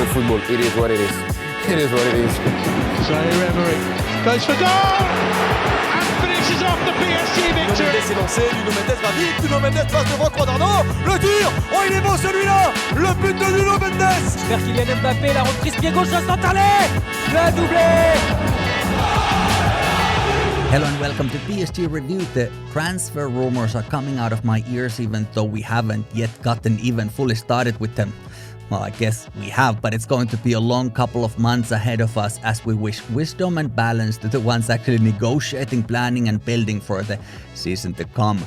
the football. It is what it is. It is what it is. Thierry Henry goes for goal and finishes off the PSG victory. Nuno Mendes est lancé, Nuno Mendes va vite, Nuno Mendes passe devant Quadrado, le tir, oh il est beau celui-là, le but de Nuno Mendes. Vers Kylian Mbappé, la reprise pied gauche instantanée, le doublé. Hello and welcome to PSG Review. The transfer rumors are coming out of my ears even though we haven't yet gotten even fully started with them. Well, I guess we have, but it's going to be a long couple of months ahead of us as we wish wisdom and balance to the ones actually negotiating, planning and building for the season to come.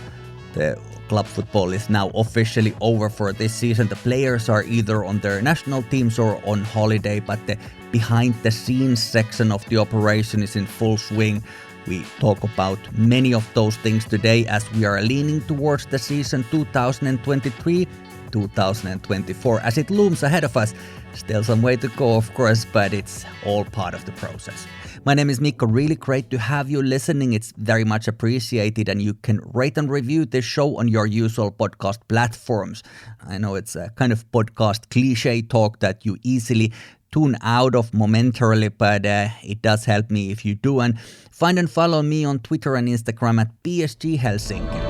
The club football is now officially over for this season. The players are either on their national teams or on holiday, but the behind the scenes section of the operation is in full swing. We talk about many of those things today as we are leaning towards the season 2023-2024 as it looms ahead of us. Still some way to go, of course, but it's all part of the process. My name is Mikko. Really great to have you listening. It's very much appreciated, and you can rate and review this show on your usual podcast platforms. I know it's a kind of podcast cliche talk that you easily tune out of momentarily, but it does help me if you do. And find and follow me on Twitter and Instagram at PSG Helsinki.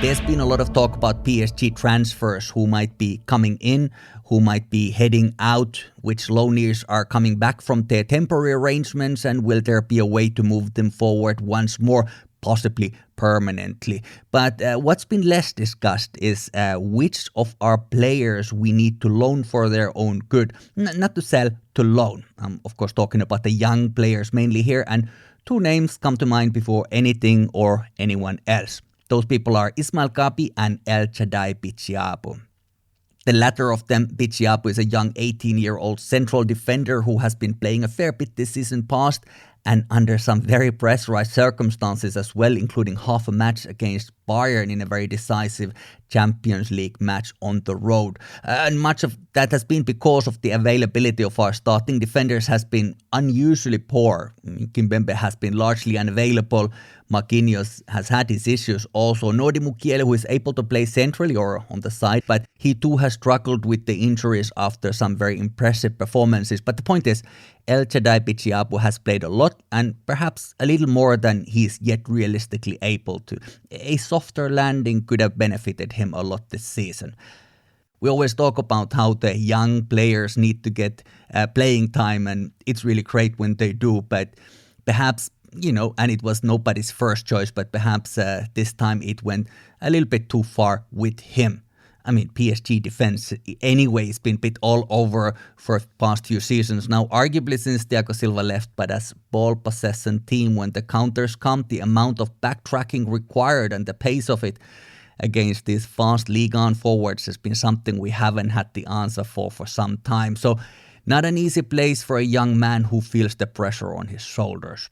There's been a lot of talk about PSG transfers, who might be coming in, who might be heading out, which loanees are coming back from their temporary arrangements, and will there be a way to move them forward once more, possibly permanently. But what's been less discussed is which of our players we need to loan for their own good. Not to sell, to loan. I'm of course talking about the young players mainly here, and two names come to mind before anything or anyone else. Those people are Ismail Gabi and El-Jadai Bitshiabu. The latter of them, Bitshiabu, is a young 18-year-old central defender who has been playing a fair bit this season past and under some very pressurized circumstances as well, including half a match against Bayern in a very decisive Champions League match on the road. And much of that has been because of the availability of our starting defenders has been unusually poor. Kimpembe has been largely unavailable. Marquinhos has had his issues also. Nordi Mukiele, who is able to play centrally or on the side, but he too has struggled with the injuries after some very impressive performances. But the point is, El-Jadai Bitshiabu has played a lot and perhaps a little more than he's yet realistically able to. A softer landing could have benefited him a lot this season. We always talk about how the young players need to get playing time, and it's really great when they do, but perhaps, and it was nobody's first choice, but perhaps this time it went a little bit too far with him. I mean, PSG defense anyway has been a bit all over for the past few seasons now, arguably since Thiago Silva left, but as ball possession team, when the counters come, the amount of backtracking required and the pace of it against these fast Ligue 1 forwards has been something we haven't had the answer for some time. So not an easy place for a young man who feels the pressure on his shoulders.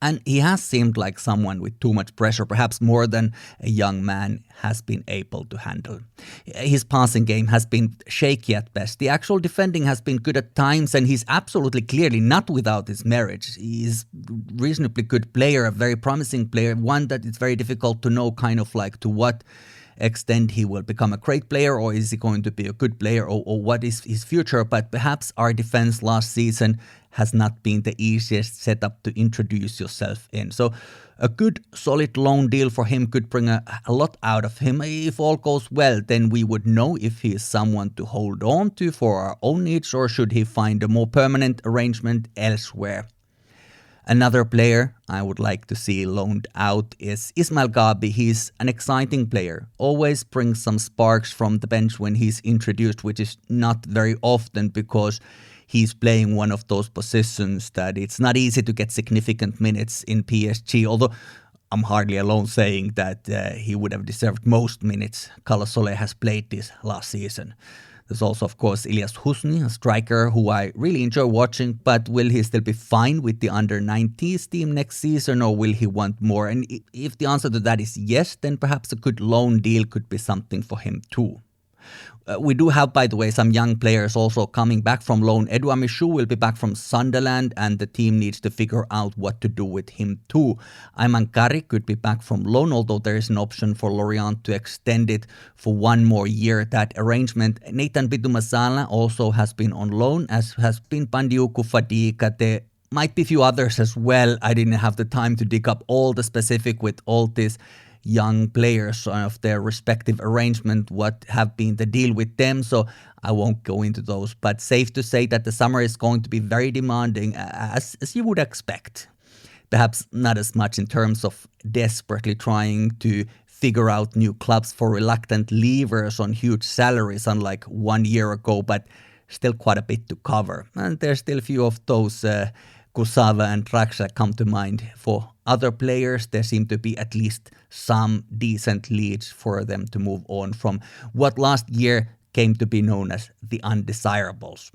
And he has seemed like someone with too much pressure, perhaps more than a young man has been able to handle. His passing game has been shaky at best. The actual defending has been good at times, and he's absolutely clearly not without his merits. He's a reasonably good player, a very promising player, one that it's very difficult to know kind of like to what extent he will become a great player, or is he going to be a good player, or what is his future. But perhaps our defense last season has not been the easiest setup to introduce yourself in. So a good solid loan deal for him could bring a lot out of him. If all goes well, then we would know if he is someone to hold on to for our own needs, or should he find a more permanent arrangement elsewhere. Another player I would like to see loaned out is Ismail Gabi. He's an exciting player, always brings some sparks from the bench when he's introduced, which is not very often because he's playing one of those positions that it's not easy to get significant minutes in PSG, although I'm hardly alone saying that he would have deserved most minutes Carlos Soler has played this last season. There's also, of course, Ilyas Husni, a striker who I really enjoy watching, but will he still be fine with the under-19s team next season, or will he want more? And if the answer to that is yes, then perhaps a good loan deal could be something for him too. We do have, by the way, some young players also coming back from loan. Edouard Michoud will be back from Sunderland, and the team needs to figure out what to do with him too. Ayman Kari could be back from loan, although there is an option for Lorient to extend it for one more year, that arrangement. Nathan Bitumasala also has been on loan, as has been Pandiuku Fadika. There might be a few others as well. I didn't have the time to dig up all the specific with all this young players of their respective arrangement, what have been the deal with them, so I won't go into those. But safe to say that the summer is going to be very demanding, as you would expect. Perhaps not as much in terms of desperately trying to figure out new clubs for reluctant leavers on huge salaries, unlike 1 year ago, but still quite a bit to cover. And there's still a few of those Kusawa and Raksha come to mind. For other players, there seem to be at least some decent leads for them to move on from what last year came to be known as the undesirables.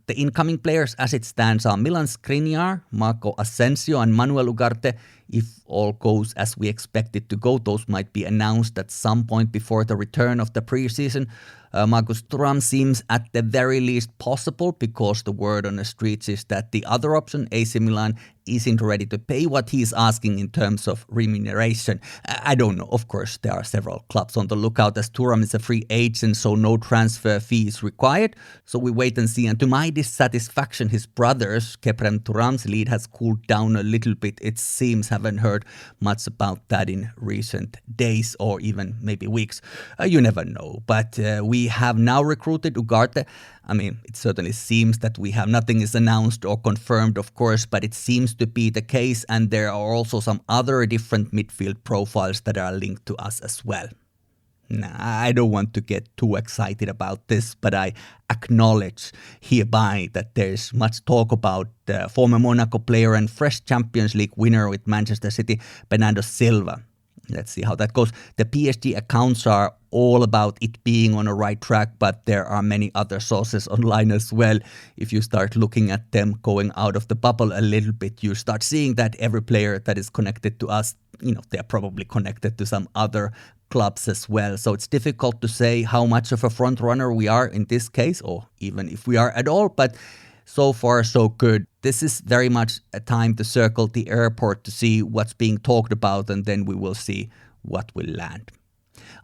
The incoming players as it stands are Milan Skriniar, Marco Asensio and Manuel Ugarte. If all goes as we expect it to go, those might be announced at some point before the return of the preseason. Marcus Thuram seems at the very least possible, because the word on the streets is that the other option, AC Milan, isn't ready to pay what he's asking in terms of remuneration. I don't know. Of course, there are several clubs on the lookout, as Thuram is a free agent, so no transfer fee is required. So we wait and see. And to my dissatisfaction, his brothers, Keprem Thuram's lead has cooled down a little bit, it seems. Haven't heard much about that in recent days or even maybe weeks. You never know. But we have now recruited Ugarte. I mean, it certainly seems that we have nothing is announced or confirmed, of course, but it seems to be the case. And there are also some other different midfield profiles that are linked to us as well. Nah, I don't want to get too excited about this, but I acknowledge hereby that there's much talk about the former Monaco player and fresh Champions League winner with Manchester City, Bernardo Silva. Let's see how that goes. The PSG accounts are all about it being on a right track, but there are many other sources online as well. If you start looking at them going out of the bubble a little bit, you start seeing that every player that is connected to us, they're probably connected to some other clubs as well. So it's difficult to say how much of a front runner we are in this case, or even if we are at all, but so far so good. This is very much a time to circle the airport to see what's being talked about, and then we will see what will land.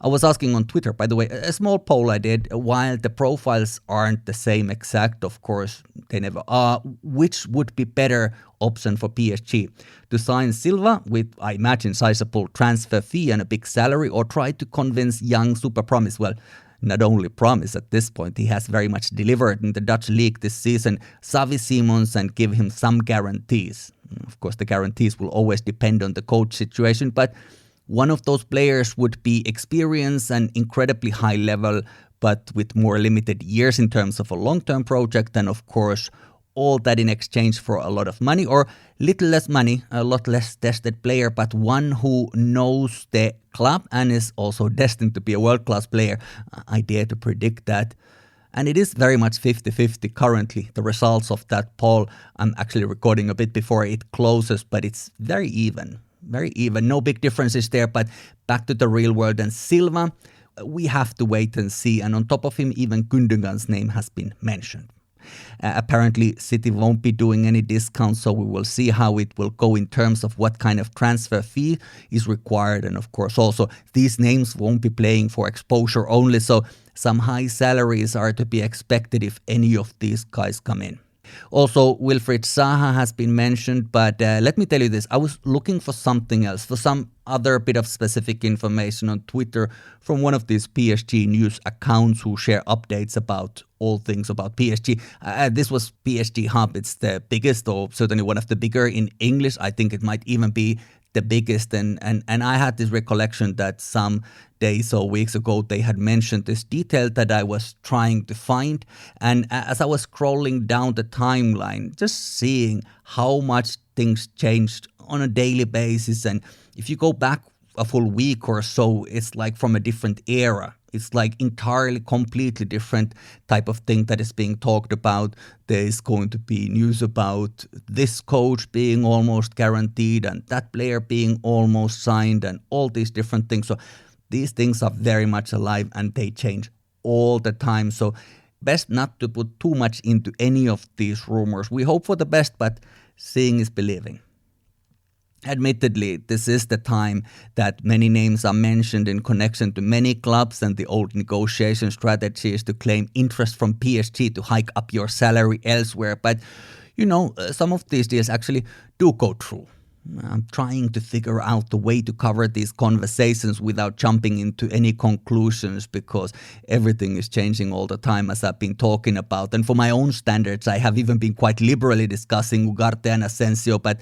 I was asking on Twitter, by the way, a small poll I did, while the profiles aren't the same exact, of course, they never are, which would be better option for PSG? To sign Silva with, I imagine, sizable transfer fee and a big salary, or try to convince young super promise? Well, not only promise at this point, he has very much delivered in the Dutch league this season, Xavi Simons, and give him some guarantees. Of course, the guarantees will always depend on the coach situation, but one of those players would be experienced and incredibly high level, but with more limited years in terms of a long-term project, and of course, all that in exchange for a lot of money, or little less money, a lot less tested player, but one who knows the club and is also destined to be a world-class player. I dare to predict that. And it is very much 50-50 currently. The results of that poll, I'm actually recording a bit before it closes, but it's very even. Very even. No big differences there, but back to the real world. And Silva, we have to wait and see. And on top of him, even Gundogan's name has been mentioned. Apparently, City won't be doing any discounts, so we will see how it will go in terms of what kind of transfer fee is required. And of course, also, these names won't be playing for exposure only, so some high salaries are to be expected if any of these guys come in. Also, Wilfried Zaha has been mentioned, but let me tell you this. I was looking for something else, for some other bit of specific information on Twitter from one of these PSG news accounts who share updates about all things about PSG. This was PSG Hub. It's the biggest, or certainly one of the bigger in English. I think it might even be the biggest, and I had this recollection that some days or weeks ago they had mentioned this detail that I was trying to find, and as I was scrolling down the timeline, just seeing how much things changed on a daily basis, and if you go back a full week or so, it's like from a different era. It's like entirely, completely different type of thing that is being talked about. There is going to be news about this coach being almost guaranteed and that player being almost signed and all these different things. So these things are very much alive and they change all the time. So best not to put too much into any of these rumors. We hope for the best, but seeing is believing. Admittedly, this is the time that many names are mentioned in connection to many clubs, and the old negotiation strategy is to claim interest from PSG to hike up your salary elsewhere. But, some of these deals actually do go through. I'm trying to figure out the way to cover these conversations without jumping into any conclusions, because everything is changing all the time, as I've been talking about. And for my own standards, I have even been quite liberally discussing Ugarte and Asensio, but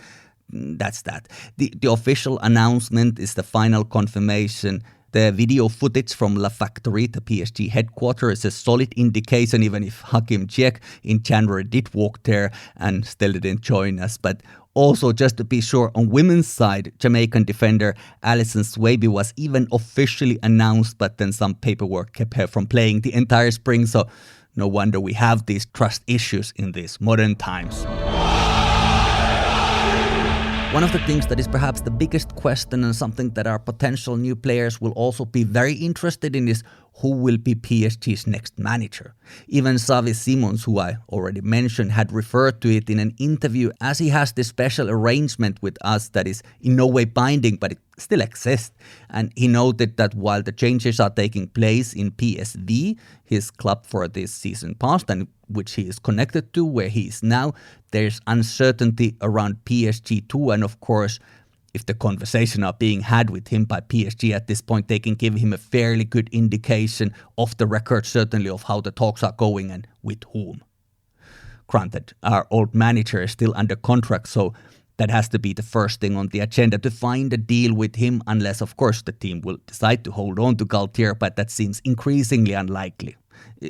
that's that. The official announcement is the final confirmation. The video footage from La Factory, the PSG headquarters, is a solid indication, even if Hakim Ziyech in January did walk there and still didn't join us. But also, just to be sure, on women's side, Jamaican defender Alison Swaby was even officially announced, but then some paperwork kept her from playing the entire spring. So no wonder we have these trust issues in these modern times. One of the things that is perhaps the biggest question, and something that our potential new players will also be very interested in, is who will be PSG's next manager. Even Xavi Simons, who I already mentioned, had referred to it in an interview, as he has this special arrangement with us that is in no way binding, but it still exists. And he noted that while the changes are taking place in PSV, his club for this season past, and which he is connected to, where he is now, there's uncertainty around PSG too. And of course, if the conversation are being had with him by PSG at this point, they can give him a fairly good indication of the record, certainly of how the talks are going and with whom. Granted, our old manager is still under contract, so that has to be the first thing on the agenda, to find a deal with him, unless, of course, the team will decide to hold on to Galtier, but that seems increasingly unlikely.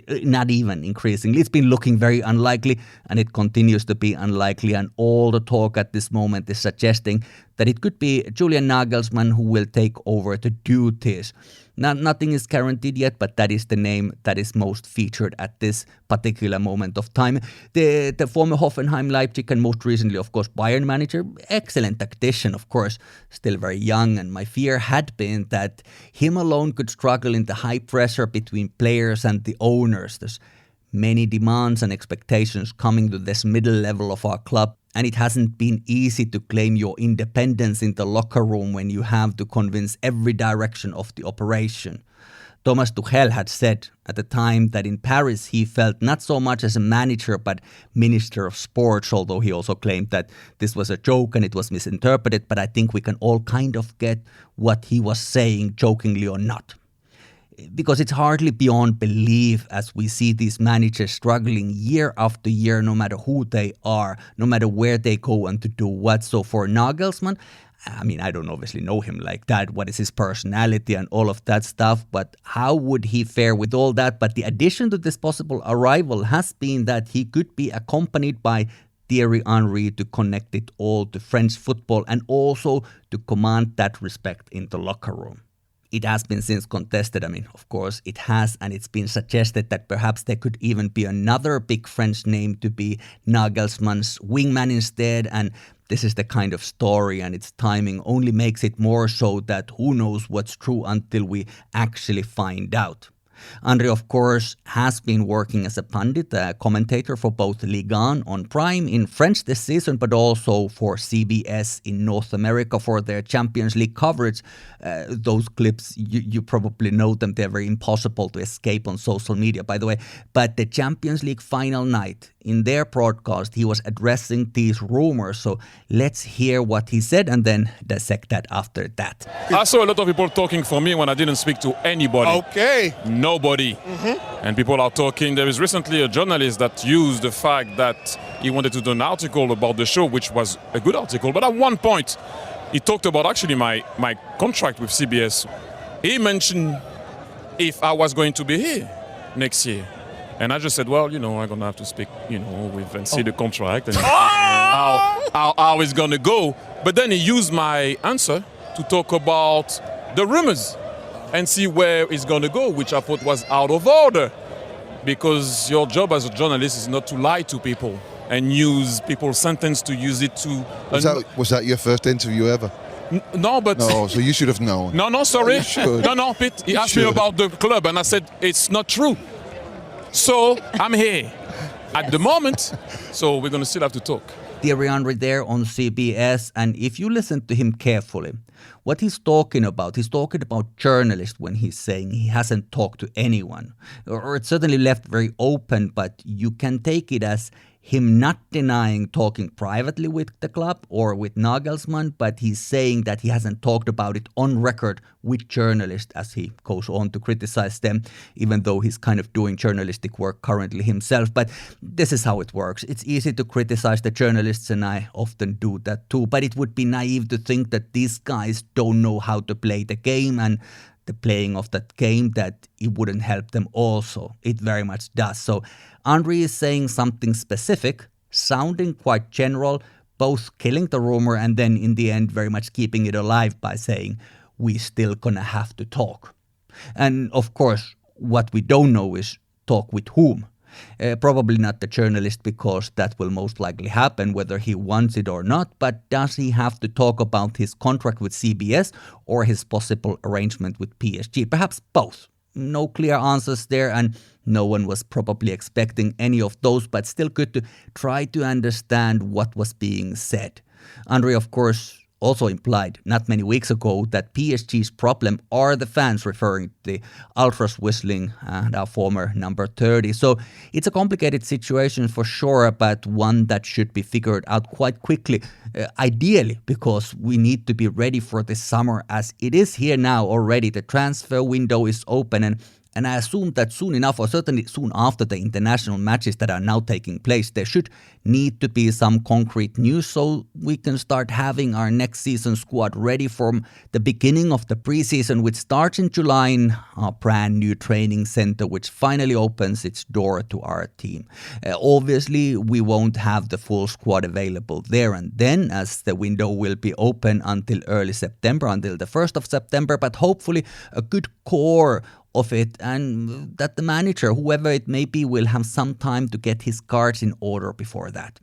Not even increasingly. It's been looking very unlikely, and it continues to be unlikely, and all the talk at this moment is suggesting that it could be Julian Nagelsman who will take over the duties. Nothing is guaranteed yet, but that is the name that is most featured at this particular moment of time. The former Hoffenheim, Leipzig, and most recently, of course, Bayern manager, excellent tactician, of course, still very young, and my fear had been that him alone could struggle in the high pressure between players and the owners. There's many demands and expectations coming to this middle level of our club, and it hasn't been easy to claim your independence in the locker room when you have to convince every direction of the operation. Thomas Tuchel had said at the time that in Paris he felt not so much as a manager but minister of sports, although he also claimed that this was a joke and it was misinterpreted, but I think we can all kind of get what he was saying, jokingly or not. Because it's hardly beyond belief as we see these managers struggling year after year, no matter who they are, no matter where they go and to do what. So for Nagelsmann, I mean, I don't obviously know him like that. What is his personality and all of that stuff? But how would he fare with all that? But the addition to this possible arrival has been that he could be accompanied by Thierry Henry to connect it all to French football and also to command that respect in the locker room. It has been since contested, I mean, of course it has, and it's been suggested that perhaps there could even be another big French name to be Nagelsmann's wingman instead, and this is the kind of story, and its timing only makes it more so that who knows what's true until we actually find out. Andre, of course, has been working as a pundit, a commentator for both Ligue 1 on Prime in French this season, but also for CBS in North America for their Champions League coverage. Those clips, you probably know them. They're very impossible to escape on social media, by the way. But the Champions League final night, in their broadcast, he was addressing these rumors. So let's hear what he said and then dissect that after that. I saw a lot of people talking for me when I didn't speak to anybody. Okay. Nobody. And people are talking. There was recently a journalist that used the fact that he wanted to do an article about the show, which was a good article. But at one point, he talked about actually my contract with CBS. He mentioned if I was going to be here next year. And I just said, well, I'm going to have to speak, with and see the contract and how it's going to go. But then he used my answer to talk about the rumors and see where it's going to go, which I thought was out of order. Because your job as a journalist is not to lie to people and use people's sentence to use it to... Was that your first interview ever? No, but... No, so you should have known. No, sorry. You should. No, Pete. He You asked me should. about the club, and I said it's not true. So I'm here at the moment. So we're gonna still have to talk. Thierry Henry there on CBS, and if you listen to him carefully, what he's talking about journalists when he's saying he hasn't talked to anyone. Or it's certainly left very open, but you can take it as him not denying talking privately with the club or with Nagelsmann, but he's saying that he hasn't talked about it on record with journalists as he goes on to criticize them, even though he's kind of doing journalistic work currently himself. But this is how it works. It's easy to criticize the journalists, and I often do that too, but it would be naive to think that these guys don't know how to play the game, and the playing of that game, that it wouldn't help them also. It very much does. So Henry is saying something specific, sounding quite general, both killing the rumor and then in the end very much keeping it alive by saying, we still gonna have to talk. And of course, what we don't know is talk with whom. Probably not the journalist, because that will most likely happen whether he wants it or not, but does he have to talk about his contract with CBS or his possible arrangement with PSG? Perhaps both. No clear answers there, and no one was probably expecting any of those, but still good to try to understand what was being said. Henry, of course, also implied not many weeks ago that PSG's problem are the fans, referring to the ultras whistling and our former number 30. So it's a complicated situation for sure, but one that should be figured out quite quickly, ideally, because we need to be ready for this summer, as it is here now already. The transfer window is open, and I assume that soon enough, or certainly soon after the international matches that are now taking place, there should need to be some concrete news so we can start having our next season squad ready from the beginning of the preseason, which starts in July in our brand new training center, which finally opens its door to our team. Obviously, we won't have the full squad available there and then, as the window will be open until early September, until the 1st of September, but hopefully a good core of it, and that the manager, whoever it may be, will have some time to get his cards in order before that.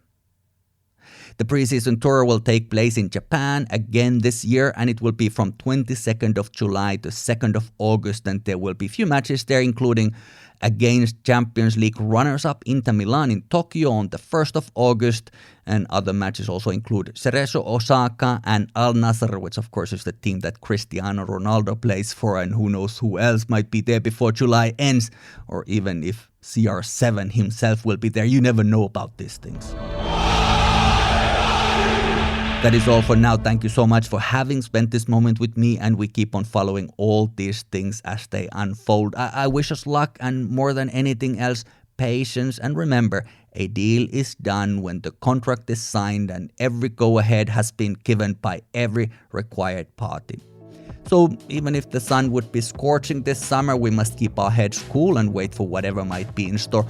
The preseason tour will take place in Japan again this year, and it will be from 22nd of July to 2nd of August, and there will be a few matches there, including against Champions League runners-up Inter Milan in Tokyo on the 1st of August, and other matches also include Cerezo Osaka and Al Nassr, which of course is the team that Cristiano Ronaldo plays for, and who knows who else might be there before July ends, or even if CR7 himself will be there. You never know about these things. That is all for now. Thank you so much for having spent this moment with me, and we keep on following all these things as they unfold. I wish us luck, and more than anything else, patience. And remember, a deal is done when the contract is signed and every go-ahead has been given by every required party. So even if the sun would be scorching this summer, we must keep our heads cool and wait for whatever might be in store.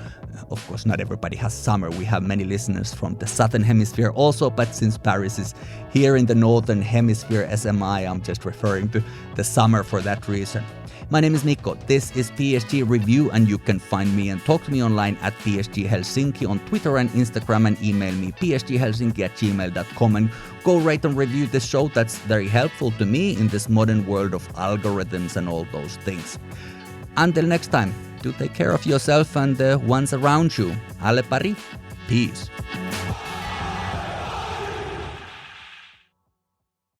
Of course, not everybody has summer. We have many listeners from the southern hemisphere also, but since Paris is here in the northern hemisphere SMI, I'm just referring to the summer for that reason. My name is Mikko. This is PSG Review, and you can find me and talk to me online at PSG Helsinki on Twitter and Instagram, and email me psghelsinki@gmail.com, and go rate and review this show. That's very helpful to me in this modern world of algorithms and all those things. Until next time, do take care of yourself and the ones around you. Alle pari. Peace.